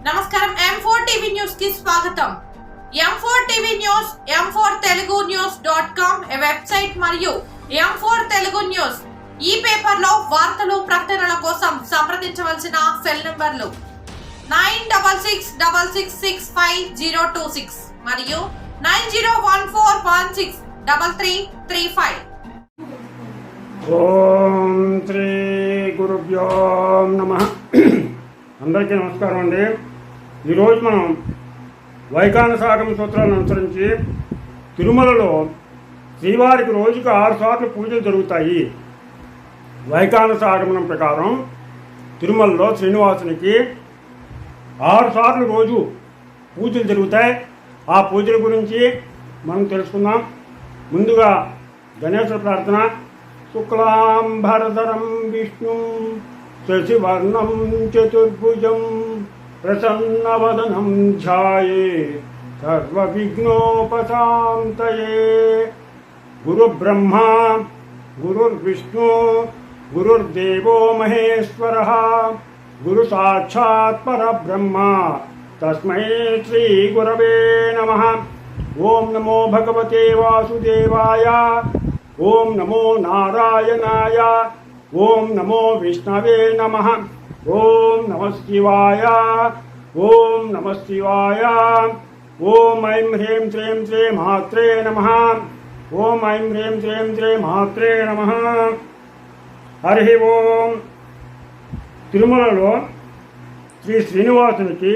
నమస్కారం M4 TV news కి స్వాగతం. M4 TV news m4telugunews.com website మరియు M4 తెలుగు న్యూస్ ఈ పేపర్ లో వార్తలు ప్రకటనల కోసం సంప్రదించవలసిన సెల్ నంబర్లు 9666650026 మరియు 9014163335. ఓం శ్రీ గురుభ్యో నమః. అందరికీ నమస్కారం అండి. ఈరోజు మనం వైఖానసాగమ సూత్రాలను అనుసరించి తిరుమలలో శ్రీవారికి రోజుకు 6 సార్లు పూజలు జరుగుతాయి. వైఖానసాగమనం ప్రకారం తిరుమలలో శ్రీనివాసునికి 6 సార్లు రోజు పూజలు జరుగుతాయి. ఆ పూజల గురించి మనం తెలుసుకుందాం. ముందుగా గణేశ ప్రార్థన. శుక్లాంబరధరం విష్ణుం శశివర్ణం చతుర్భుజం ప్రసన్నవదనం ధ్యాయే సర్వవిఘ్నోపశాంతయే. గురుబ్రహ్మా గురుర్విష్ణు గురుర్దేవో మహేశ్వరః గురు సాక్షాత్ పరబ్రహ్మ తస్మై శ్రీ గురవే నమః. ఓం నమో భగవతే వాసుదేవాయ. ఓం నమో నారాయణాయ. ఓం నమో విష్ణవే నమః. ఓం నమః శివాయ. ఓం నమః శివాయ. ఓం ఐం హ్రీం శ్రీం శ్రీ మాత్రే నమః. ఓం ఐం హ్రీం శ్రీం శ్రీ మాత్రే నమః. హరి ఓం. తిరుమలలో శ్రీ శ్రీనివాసునికి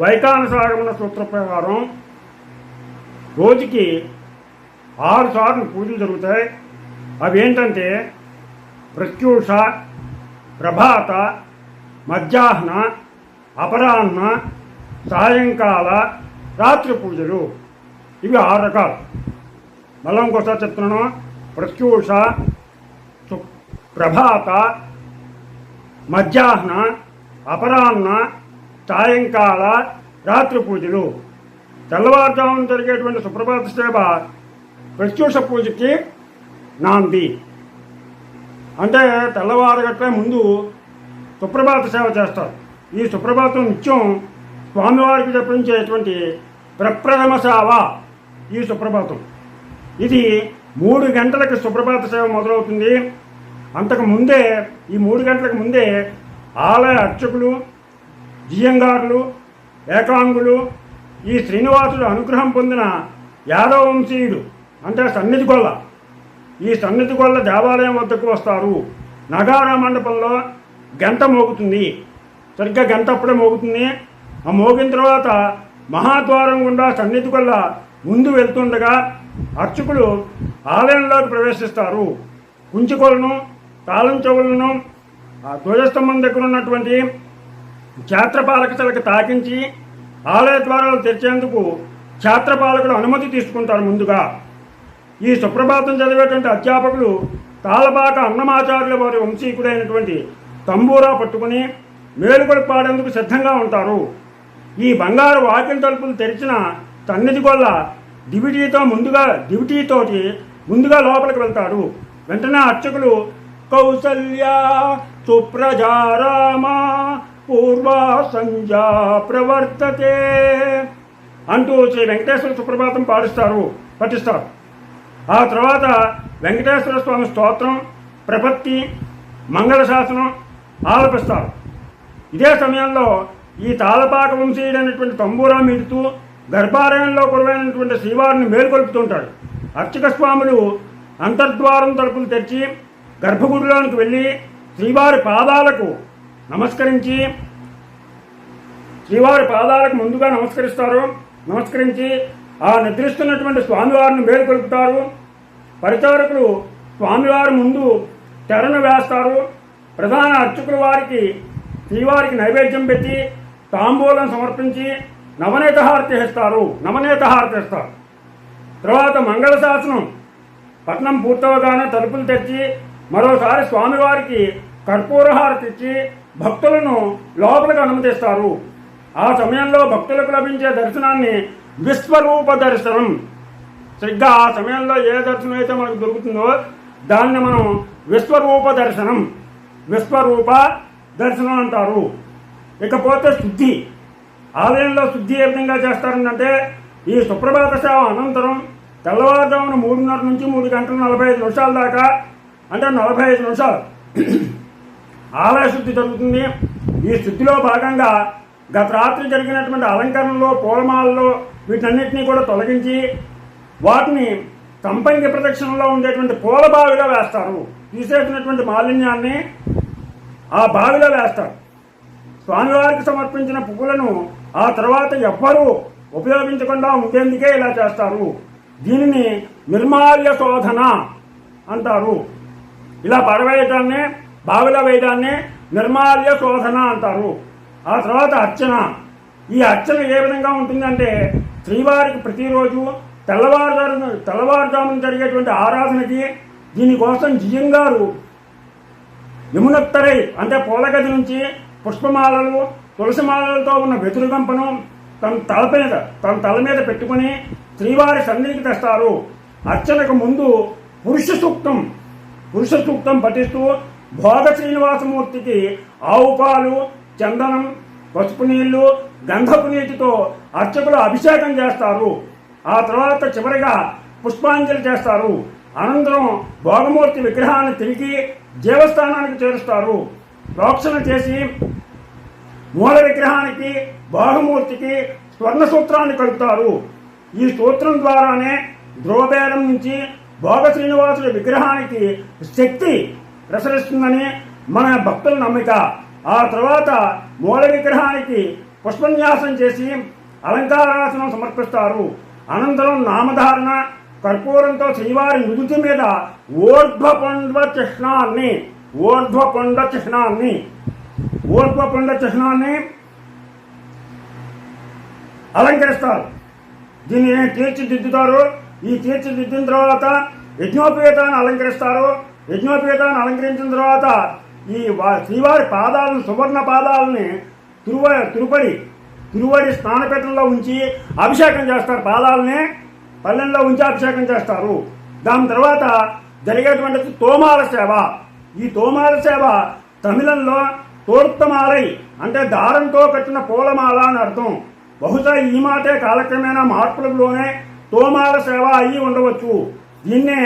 వైఖానసాగమన సూత్ర ప్రకారం రోజుకి 6 సార్లు పూజలు జరుగుతాయి. అవి ఏంటంటే ప్రత్యూష, ప్రభాత, మధ్యాహ్న, అపరాహ్న, సాయంకాల, రాత్రి పూజలు. ఇవి 6 రకాలు. మళ్ళీ ఇంకోసారి చెప్తున్నాను. ప్రత్యూష, ప్రభాత, మధ్యాహ్న, అపరాహ్న, సాయంకాల, రాత్రి పూజలు. తెల్లవారుజామున జరిగేటువంటి సుప్రభాత సేవ ప్రత్యూష పూజకి నాంది. అంటే తెల్లవారగట్లే ముందు సుప్రభాత సేవ చేస్తారు. ఈ సుప్రభాతం నిత్యం స్వామివారికి చెప్పించేటువంటి ప్రప్రథమ సేవ ఈ సుప్రభాతం. ఇది 3 గంటలకి సుప్రభాత సేవ మొదలవుతుంది. అంతకు ముందే ఈ 3 గంటలకు ముందే ఆలయ అర్చకులు, జియంగారులు, ఏకాంగులు ఈ శ్రీనివాసుడు అనుగ్రహం పొందిన యాదవ వంశీయుడు అంటే సన్నిధి గొల్ల, ఈ సన్నిధి గొల్ల దేవాలయం వద్దకు వస్తారు. నగారా మండపంలో గంట మోగుతుంది. సరిగ్గా గంట అప్పుడే మోగుతుంది. ఆ మోగిన తర్వాత మహాద్వారం గుండా సన్నిధి గొల్ల ముందు వెళ్తుండగా అర్చకులు ఆలయంలోకి ప్రవేశిస్తారు. కుంచికొలను, తాళం చెవులను ఆ ధ్వజస్తంభం దగ్గర ఉన్నటువంటి క్షేత్రపాలక శిలకు తాకించి ఆలయ ద్వారాలు తెరిచేందుకు క్షేత్రపాలకుడు అనుమతి తీసుకుంటారు. ముందుగా ఈ సుప్రభాతం చదివేటువంటి అధ్యాపకులు తాళపాక అన్నమాచార్యుల వారి వంశీకుడైనటువంటి తంబూరా పట్టుకుని మేలుకొలు పాడేందుకు సిద్ధంగా ఉంటారు. ఈ బంగారు వాకిలి తలుపులు తెరిచిన సన్నిధి గొల్ల దివిటీతోటి ముందుగా లోపలికి వెళ్తాడు. వెంటనే అర్చకులు కౌసల్య సుప్రజారామ పూర్వా సంధ్యా ప్రవర్తతే అంటూ శ్రీ వెంకటేశ్వర సుప్రభాతం పఠిస్తారు. ఆ తర్వాత వెంకటేశ్వర స్వామి స్తోత్రం, ప్రపత్తి, మంగళశాసనం ఆలపిస్తారు. ఇదే సమయంలో ఈ తాళపాక వంశీయుడైనటువంటి తంబూరా మీదుతూ గర్భాలయంలో కొలువైనటువంటి శ్రీవారిని మేలుకొల్పుతుంటాడు. అర్చక స్వాములు అంతర్ద్వారం తలుపులు తెరిచి గర్భగుడిలోనికి వెళ్ళి శ్రీవారి పాదాలకు ముందుగా నమస్కరించి ఆ నిద్రిస్తున్నటువంటి స్వామివారిని మేలుకొల్పుతారు. పరిచారకులు స్వామివారి ముందు తెరను వేస్తారు. ప్రధాన అర్చకుల వారికి శ్రీవారికి నైవేద్యం పెట్టి తాంబూలం సమర్పించి నవనీత హారతి ఇస్తారు. తర్వాత మంగళశాసనం పట్నం పూర్తవగానే తలుపులు తెచ్చి మరోసారి స్వామివారికి కర్పూర హారతి ఇచ్చి భక్తులను లోపలికి అనుమతిస్తారు. ఆ సమయంలో భక్తులకు లభించే దర్శనాన్ని విశ్వరూప దర్శనం. సరిగ్గా ఆ సమయంలో ఏ దర్శనం అయితే మనకు దొరుకుతుందో దాన్ని మనం విశ్వరూప దర్శనం అంటారు. ఇకపోతే శుద్ధి. ఆలయంలో శుద్ధి ఏ విధంగా చేస్తారంటే ఈ సుప్రభాత సేవ అనంతరం తెల్లవారుజామున 3:30 నుంచి 3 గంటల 45 నిమిషాల దాకా అంటే 45 నిమిషాలు ఆలయ శుద్ధి జరుగుతుంది. ఈ శుద్ధిలో భాగంగా గత రాత్రి జరిగినటువంటి అలంకరణలో పూలమాలలో వీటన్నిటినీ కూడా తొలగించి వాటిని సంపంగి ప్రదక్షిణలో ఉండేటువంటి పూల బావిలో వేస్తారు. తీసేసినటువంటి మాలిన్యాన్ని ఆ బావిలో వేస్తారు. స్వామివారికి సమర్పించిన పువ్వులను ఆ తర్వాత ఎవ్వరూ ఉపయోగించకుండా ఉండేందుకే ఇలా చేస్తారు. దీనిని నిర్మాల్య శోధన అంటారు. ఇలా పడవేయటాన్ని బావిలో వేయడాన్ని నిర్మాల్య శోధన అంటారు. ఆ తర్వాత అర్చన. ఈ అర్చన ఏ విధంగా ఉంటుందంటే శ్రీవారికి ప్రతిరోజు తెల్లవారుజామున జరిగేటువంటి ఆరాధనకి దీనికోసం జియ్యంగారు యమునత్తరై అంటే పూలగది నుంచి పుష్పమాలలు తులసిమాలలతో ఉన్న వెతురుగంపను తన తల మీద పెట్టుకుని శ్రీవారి సన్నిధికి తెస్తారు. అర్చనకు ముందు పురుష సూక్తం పఠిస్తూ భోగ శ్రీనివాసమూర్తికి ఆవు పాలు, చందనం, పసుపు నీళ్లు, గంధపు నీటితో అర్చకులు అభిషేకం చేస్తారు. ఆ తర్వాత చివరిగా పుష్పాంజలి చేస్తారు. అనంతరం భోగమూర్తి విగ్రహాన్ని తిరిగి దేవస్థానానికి చేరుస్తారు. ప్రోక్షణ చేసి మూల విగ్రహానికి భోగమూర్తికి స్వర్ణ సూత్రాన్ని కలుపుతారు. ఈ సూత్రం ద్వారానే ధ్రువబేరం నుంచి భోగ శ్రీనివాసుడి విగ్రహానికి శక్తి ప్రసరిస్తుందని మన భక్తుల నమ్మిక. ఆ తర్వాత మూల విగ్రహానికి పుష్పన్యాసం చేసి అలంకారాసనం సమర్పిస్తారు. అనంతరం నామధారణ కర్పూరంతో శ్రీవారి నుదుటి మీద ఊర్ధ్వపుండ చిహ్నాన్ని అలంకరిస్తారు. దీన్ని తీర్చిదిద్దుతారు. ఈ తీర్చిదిద్దిన తర్వాత యజ్ఞోపేతాన్ని అలంకరిస్తారు. యజ్ఞోపేతాన్ని అలంకరించిన తర్వాత ఈ శ్రీవారి పాదాలను సువర్ణ పాదాలని తిరువడి స్నానపీఠంలో ఉంచి అభిషేకం చేస్తారు. పాదాలని పల్లెల్లో ఉంచి అభిషేకం చేస్తారు. దాని తర్వాత జరిగేటువంటి తోమాల సేవ. ఈ తోమాల సేవ తమిళంలో తోర్తమాలై అంటే దారంతో కట్టిన పూలమాల అని అర్థం. బహుశా ఈ మాటే కాలక్రమేణా మార్పులలోనే తోమాల సేవ అయ్యి ఉండవచ్చు. దీన్నే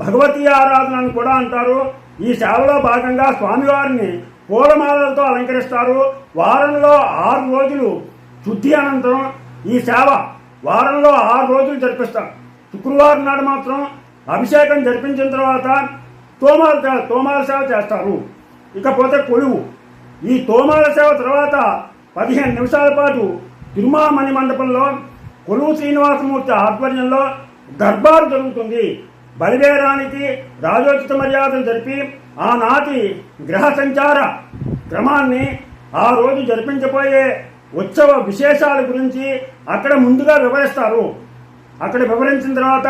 భగవతీ ఆరాధన అని కూడా అంటారు. ఈ సేవలో భాగంగా స్వామివారిని పూలమాలలతో అలంకరిస్తారు. వారంలో 6 రోజులు శుద్ధి అనంతరం ఈ సేవ వారంలో 6 రోజులు జరిపిస్తారు. శుక్రవారం నాడు మాత్రం అభిషేకం జరిపించిన తర్వాత తోమాల సేవ చేస్తారు. ఇకపోతే కొలువు. ఈ తోమాల సేవ తర్వాత 15 నిమిషాల పాటు తిరుమామణి మండపంలో కొలువు శ్రీనివాసమూర్తి ఆధ్వర్యంలో దర్బారు జరుగుతుంది. బలివేరానికి రాజోచిత మర్యాదలు జరిపి ఆనాటి గ్రహ సంచార క్రమాన్ని ఆ రోజు జరిపించబోయే ఉత్సవ విశేషాల గురించి అక్కడ ముందుగా వివరిస్తారు. అక్కడ వివరించిన తర్వాత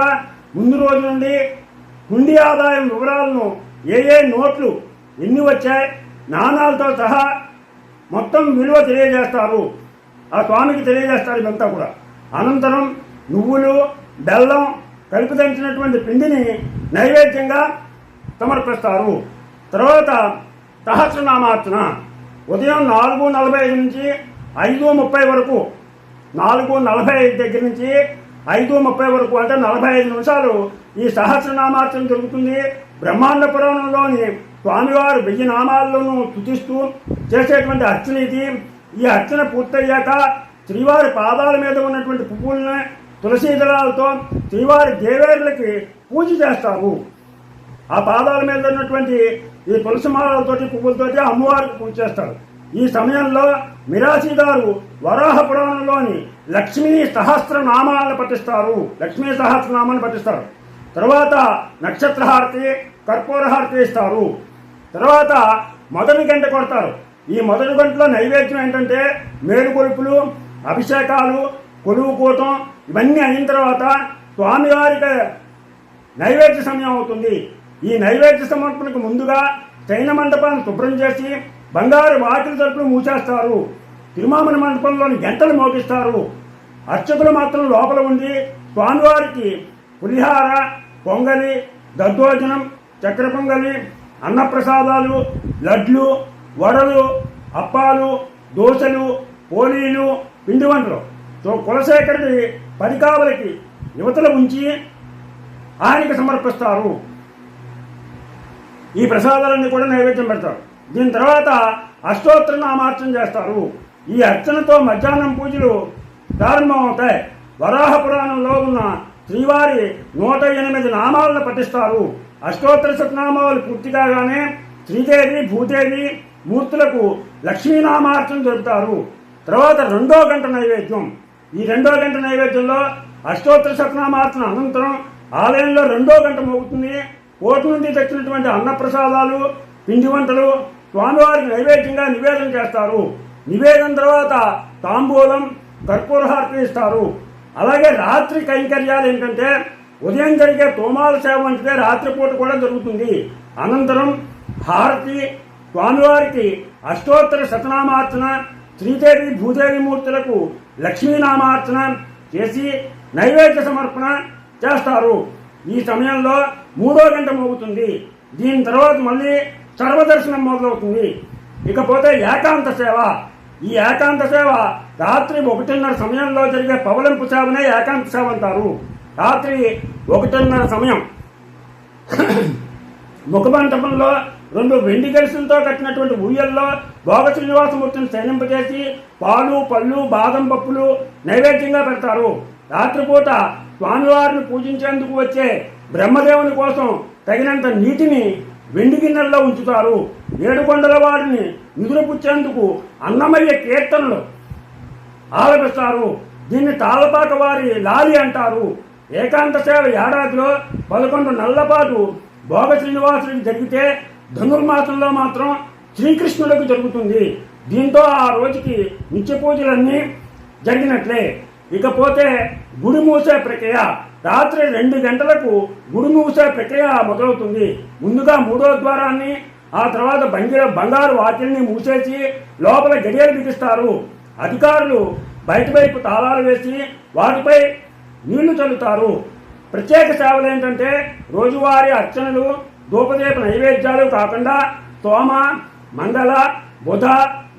ముందు రోజు నుండి హుండీ ఆదాయం వివరాలను ఏ నోట్లు ఎన్ని వచ్చాయి నాణాలతో సహా మొత్తం విలువ తెలియజేస్తారు. ఆ స్వామికి తెలియజేస్తారు ఇదంతా కూడా. అనంతరం నువ్వులు, బెల్లం కలిపి దంచినటువంటి పిండిని నైవేద్యంగా సమర్పిస్తారు. తర్వాత సహస్రనామార్చన ఉదయం 4:45 నుంచి 5:30 వరకు 4:45 దగ్గర నుంచి 5:30 వరకు అంటే 45 నిమిషాలు ఈ సహస్రనామార్చన జరుగుతుంది. బ్రహ్మాండ పురాణంలోని స్వామివారు 1000 నామాల్లోనూ స్తుతిస్తూ చేసేటువంటి అర్చన ఇది. ఈ అర్చన పూర్తయ్యాక శ్రీవారి పాదాల మీద ఉన్నటువంటి పువ్వుల్ని తులసీ దళాలతో శ్రీవారి దేవేరులకి పూజ చేస్తారు. ఆ పాదాల మీద ఉన్నటువంటి ఈ తులసి మాలలతోటి పువ్వులతోటి అమ్మవారికి పూజ చేస్తారు. ఈ సమయంలో మిరాసీదారు వరాహ పురాణంలోని లక్ష్మీ సహస్రనామాలను పఠిస్తారు. తర్వాత నక్షత్రహారతి, కర్పూరహారతి ఇస్తారు. తర్వాత మొదటి గంట కొడతారు. ఈ మొదటి గంటలో నైవేద్యం ఏంటంటే మేలుకొలుపులు, అభిషేకాలు, కొలువు కూటం ఇవన్నీ అయిన తర్వాత స్వామివారికి నైవేద్య సమయం అవుతుంది. ఈ నైవేద్య సమర్పణకు ముందుగా చైన మండపాన్ని శుభ్రం చేసి బంగారు వాకిలి తలుపులు మూసేస్తారు. తిరుమామణి మండపంలోని గంటలు మోగిస్తారు. అర్చకులు మాత్రం లోపల ఉండి స్వామివారికి పులిహార, పొంగలి, దద్దోజనం, చక్కెర పొంగలి, అన్నప్రసాదాలు, లడ్లు, వడలు, అప్పాలు, దోశలు, పోలీలు, పిండి వంటలు. సో కులశేఖరుడి 10 కావలకి యువతలు ఉంచి ఆయనకి సమర్పిస్తారు. ఈ ప్రసాదాలన్నీ కూడా నైవేద్యం పెడతారు. దీని తర్వాత అష్టోత్తర నామార్చన చేస్తారు. ఈ అర్చనతో మధ్యాహ్నం పూజలు ప్రారంభమవుతాయి. వరాహ పురాణంలో ఉన్న శ్రీవారి 108 నామాలను పఠిస్తారు. అష్టోత్తర శతనామాలు పూర్తి కాగానే శ్రీదేవి భూదేవి మూర్తులకు లక్ష్మీనామార్చన జరుపుతారు. తర్వాత 2వ గంట నైవేద్యం. ఈ 2వ గంట నైవేద్యంలో అష్టోత్తర శతనామార్చన అనంతరం ఆలయంలో 2వ గంట మోగుతుంది. కోటి నుండి తెచ్చినటువంటి అన్నప్రసాదాలు పిండి వంటలు స్వామివారికి నైవేద్యంగా నివేదన చేస్తారు. నివేదన తర్వాత తాంబూలం కర్పూరహారతి ఇస్తారు. అలాగే రాత్రి కైంకర్యాలు ఏంటంటే ఉదయం జరిగే తోమాల సేవ వంటిదే రాత్రిపూట కూడా జరుగుతుంది. అనంతరం హారతి, స్వామివారికి అష్టోత్తర శతనామార్చన, శ్రీదేవి భూదేవి మూర్తులకు లక్ష్మీనామార్చన చేసి నైవేద్య సమర్పణ చేస్తారు. ఈ సమయంలో 3వ గంట మోగుతుంది. దీని తర్వాత మళ్ళీ సర్వదర్శనం మొదలవుతుంది. ఇకపోతే ఏకాంత సేవ. ఈ ఏకాంత సేవ రాత్రి 1:30 సమయంలో జరిగే పవలింపు సేవనే ఏకాంత సేవ అంటారు. రాత్రి 1:30 సమయం ముఖమంటపంలో 2 వెండి గెలుసులతో కట్టినటువంటి ఊయల్లో భోగ శ్రీనివాసమూర్తిని శయనింపజేసి పాలు పళ్ళు బాదం పప్పులు నైవేద్యంగా పెడతారు. రాత్రిపూట స్వామివారిని పూజించేందుకు వచ్చే బ్రహ్మదేవుని కోసం తగినంత నీటిని వెండి గిన్నెల్లో ఉంచుతారు. 7 కొండల వారిని నిద్రపుచ్చేందుకు అన్నమయ్య కీర్తనలు ఆలపిస్తారు. దీన్ని తాళపాక వారి లాలి అంటారు. ఏకాంత సేవ ఏడాదిలో 11 నెలల పాటు భోగ శ్రీనివాసుడికి జరిగితే ధనుర్మాసంలో మాత్రం శ్రీకృష్ణుడికి జరుగుతుంది. దీంతో ఆ రోజుకి నిత్య పూజలన్నీ జరిగినట్లే. ఇకపోతే గుడి మూసే ప్రక్రియ. రాత్రి 2 గంటలకు గుడి మూసే ప్రక్రియ మొదలవుతుంది. ముందుగా 3వ ద్వారాన్ని, ఆ తర్వాత బంగారు వాకిల్ని మూసేసి లోపల గడియలు బిగిస్తారు. అధికారులు బయట వైపు తాళాలు వేసి వాటిపై నీళ్లు చల్లుతారు. ప్రత్యేక సేవలు ఏంటంటే రోజువారీ అర్చనలు, ధూపదీప నైవేద్యాలు కాకుండా సోమ, మంగళ, బుధ,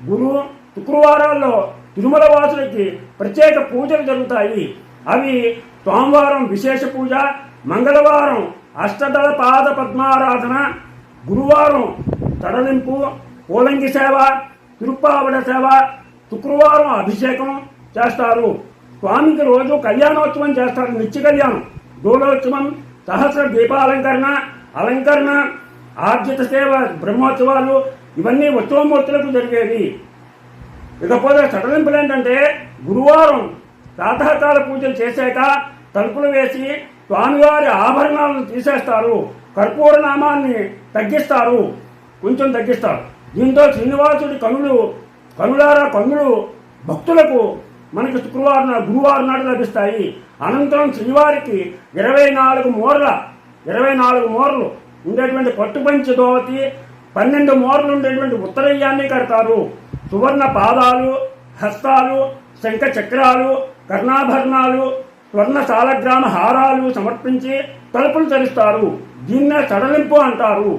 గురు, శుక్రవారాల్లో తిరుమల వాసులకి ప్రత్యేక పూజలు జరుగుతాయి. అవి సోమవారం విశేష పూజ, మంగళవారం అష్టదళ పాద పద్మారాధన, గురువారం తడలింపు, పోలంగి సేవ, తిరుప్పావడ సేవ, శుక్రవారం అభిషేకం చేస్తారు. స్వామికి రోజు కళ్యాణోత్సవం చేస్తారు. నిత్య కళ్యాణం, దూలోత్సవం, సహస్ర దీపాలంకరణ, అలంకరణ, ఆర్జిత సేవ, బ్రహ్మోత్సవాలు ఇవన్నీ ఉత్సవమూర్తులకు జరిగేవి. ఇకపోతే సడలింపులు ఏంటంటే గురువారం ప్రాతకాల పూజలు చేశాక తలుపులు వేసి స్వామివారి ఆభరణాలను తీసేస్తారు. కర్పూర నామాన్ని తగ్గిస్తారు, కొంచెం తగ్గిస్తారు. దీంతో శ్రీనివాసుడి కనులు భక్తులకు మనకి గురువారం నాడు లభిస్తాయి. అనంతరం శ్రీవారికి 24 మూరలు ఉండేటువంటి పట్టుపంచి దోవతి, 12 మూరలు ఉండేటువంటి ఉత్తరయ్యాన్ని కడతారు. సువర్ణ పాదాలు, హస్తాలు, శంఖ చక్రాలు, కర్ణాభరణాలు, స్వర్ణ సాలగ్రామ హారాలు సమర్పించి తలుపులు తెరుస్తారు. దీన్నే సడలింపు అంటారు.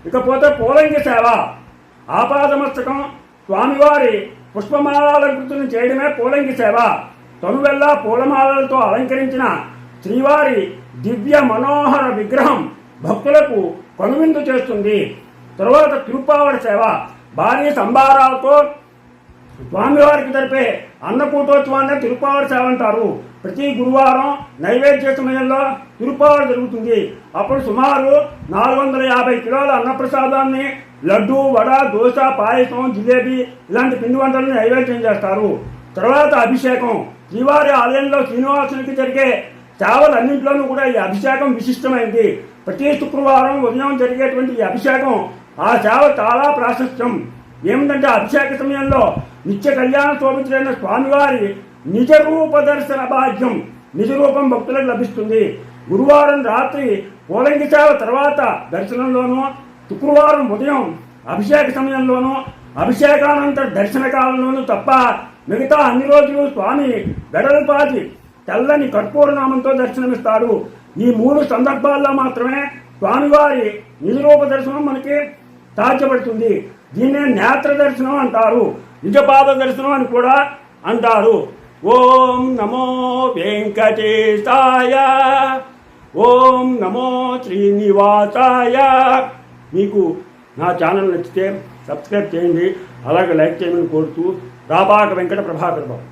ఇకపోతే పోలంగి సేవ. ఆపాదమస్తకం స్వామివారి పుష్పమాలాలంకృతిని చేయడమే పోలంగి సేవ. తనువెల్లా పూలమాలలతో అలంకరించిన శ్రీవారి దివ్య మనోహర విగ్రహం భక్తులకు కనువిందు చేస్తుంది. తరువాత తిరుప్పావడ సేవ. భారీ సంభారాలతో స్వామివారికి జరిపే అన్నకూటోత్సవాన్ని తిరుప్పావడ సేవ అంటారు. ప్రతి గురువారం నైవేద్య సమయంలో తిరుప్పావడ జరుగుతుంది. అప్పుడు సుమారు 450 కిలోల అన్నప్రసాదాన్ని, లడ్డు, వడ, దోశ, పాయసం, జిలేబీ ఇలాంటి పిండి వంటలను నైవేద్యం చేస్తారు. తర్వాత అభిషేకం. శ్రీవారి ఆలయంలో శ్రీనివాసునికి జరిగే సేవలన్నింటిలోనూ కూడా ఈ అభిషేకం విశిష్టమైంది. ప్రతి శుక్రవారం ఉదయం జరిగేటువంటి ఈ అభిషేకం, ఆ సేవ చాలా ప్రాశస్త్యం. ఏమిటంటే అభిషేక సమయంలో నిత్య కళ్యాణ శోభితులైన స్వామివారి నిజ రూప దర్శన భాగ్యం, నిజ రూపం భక్తులకు లభిస్తుంది. గురువారం రాత్రి పోలంగి సేవ తర్వాత దర్శనంలోనూ, శుక్రవారం ఉదయం అభిషేక సమయంలోనూ, అభిషేకానంతర దర్శన కాలంలోనూ తప్ప మిగతా అన్ని రోజులు స్వామి వెడల్పాటి తెల్లని కర్పూర నామంతో దర్శనమిస్తాడు. ఈ 3 సందర్భాల్లో మాత్రమే స్వామివారి నిజరూప దర్శనం మనకి సాధ్యపడుతుంది. దీన్నే నేత్ర దర్శనం అంటారు. నిజపాద దర్శనం అని కూడా అంటారు. ఓం నమో వెంకటేశాయ, ఓం నమో శ్రీనివాసాయ. మీకు నా ఛానల్ నచ్చితే సబ్స్క్రైబ్ చేయండి, అలాగే లైక్ చేయమని కోరుతూ రాపాక వెంకట ప్రభాకర్ బాబు.